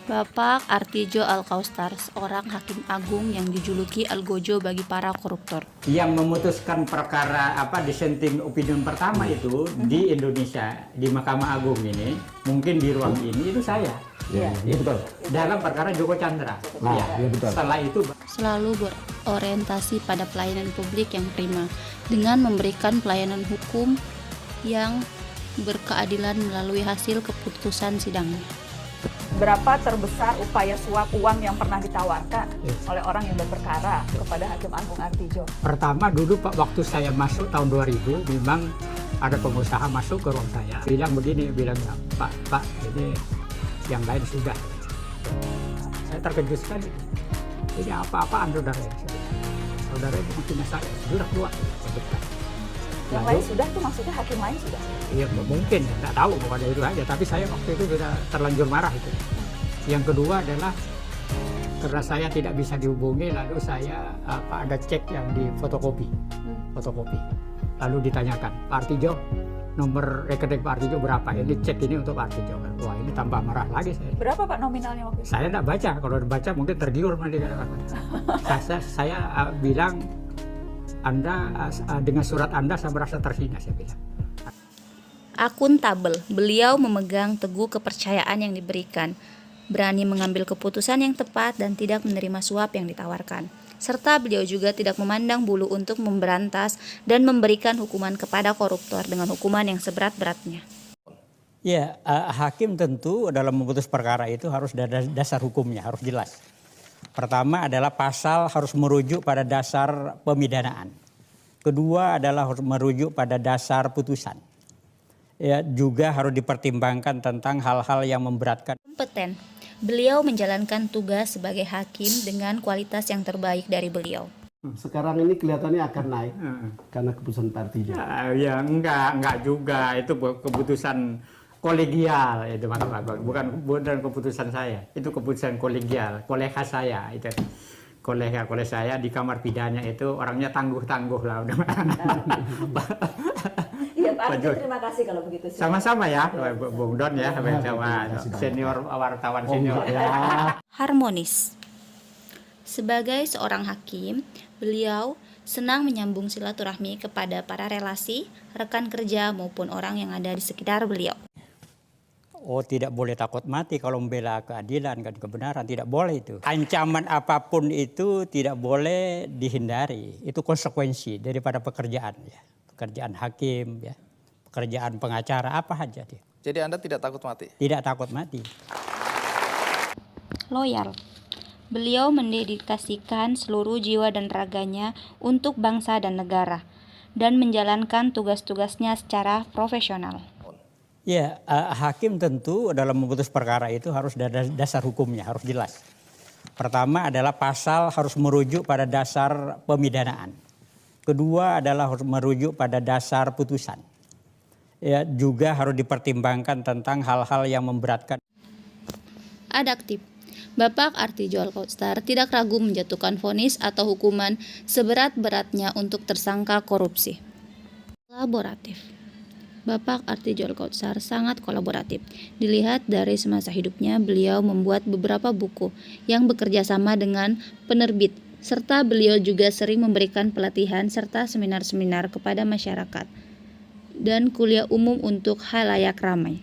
Bapak Artijo Alkaustar, seorang hakim agung yang dijuluki Algojo bagi para koruptor. Yang memutuskan perkara dissenting opinion pertama itu di Indonesia, di Mahkamah Agung ini, mungkin di ruang ini itu saya. Iya, betul. Dalam perkara Joko Chandra. Iya, betul. Setelah itu Selalu berorientasi pada pelayanan publik yang prima, dengan memberikan pelayanan hukum yang berkeadilan melalui hasil keputusan sidangnya. Berapa terbesar upaya suap uang yang pernah ditawarkan oleh orang yang berperkara kepada Hakim Agung Artijo? pertama dulu Pak, waktu saya masuk tahun 2000, memang ada pengusaha masuk ke ruang saya. Bilang begini, bilangnya, Pak, ini yang lain sudah. Saya terkejut sekali. Ini apa-apaan saudara? Saudara itu maksudnya saya, sudah keluar. Yang lain sudah tuh maksudnya hakim lain sudah? Iya mungkin, nggak tahu pokoknya itu aja. Tapi saya waktu itu sudah terlanjur marah itu. Yang kedua adalah karena saya tidak bisa dihubungi, lalu saya ada cek yang di fotokopi. Lalu ditanyakan, Pak Artijo, nomor rekening Pak Artijo berapa? Ini cek ini untuk Pak Artijo. Wah ini tambah marah lagi saya. Berapa Pak nominalnya waktu itu? Saya tidak baca, kalau dibaca mungkin tergiur nanti. Saya bilang, Anda dengan surat Anda saya merasa terhina, saya bilang. Akuntabel, beliau memegang teguh kepercayaan yang diberikan, berani mengambil keputusan yang tepat dan tidak menerima suap yang ditawarkan. Serta beliau juga tidak memandang bulu untuk memberantas dan memberikan hukuman kepada koruptor dengan hukuman yang seberat-beratnya. Ya, hakim tentu dalam memutus perkara itu harus ada dasar hukumnya, harus jelas. Pertama adalah pasal harus merujuk pada dasar pemidanaan. Kedua adalah harus merujuk pada dasar putusan. Ya, juga harus dipertimbangkan tentang hal-hal yang memberatkan. Kompeten, beliau menjalankan tugas sebagai hakim dengan kualitas yang terbaik dari beliau. Sekarang ini kelihatannya akan naik karena keputusan Pak Artijo. Ya enggak juga, itu keputusan kolegial itu bukan keputusan saya, itu keputusan kolegial, kolega saya itu. Kolega saya di kamar pidana itu orangnya tangguh-tangguh lah. Iya Pak Artijo, terima kasih kalau begitu. Sama-sama ya, Bung Don ya, senior wartawan senior. Harmonis. Sebagai seorang hakim, beliau senang menyambung silaturahmi kepada para relasi, rekan kerja maupun orang yang ada di sekitar beliau. Oh, tidak boleh takut mati kalau membela keadilan dan kebenaran, tidak boleh itu. Ancaman apapun itu tidak boleh dihindari. Itu konsekuensi daripada pekerjaan ya. Pekerjaan hakim ya, pekerjaan pengacara apa saja dia. Jadi Anda tidak takut mati? Tidak takut mati. Loyal. Beliau mendedikasikan seluruh jiwa dan raganya untuk bangsa dan negara dan menjalankan tugas-tugasnya secara profesional. Ya, hakim tentu dalam memutus perkara itu harus ada dasar hukumnya, harus jelas. Pertama adalah pasal harus merujuk pada dasar pemidanaan. Kedua adalah harus merujuk pada dasar putusan. Ya, juga harus dipertimbangkan tentang hal-hal yang memberatkan. Adaktif. Bapak Artijo Alkaustar tidak ragu menjatuhkan vonis atau hukuman seberat-beratnya untuk tersangka korupsi. Kolaboratif. Bapak Artijo Alkaustar sangat kolaboratif. Dilihat dari semasa hidupnya, beliau membuat beberapa buku yang bekerja sama dengan penerbit, serta beliau juga sering memberikan pelatihan serta seminar-seminar kepada masyarakat dan kuliah umum untuk halayak ramai.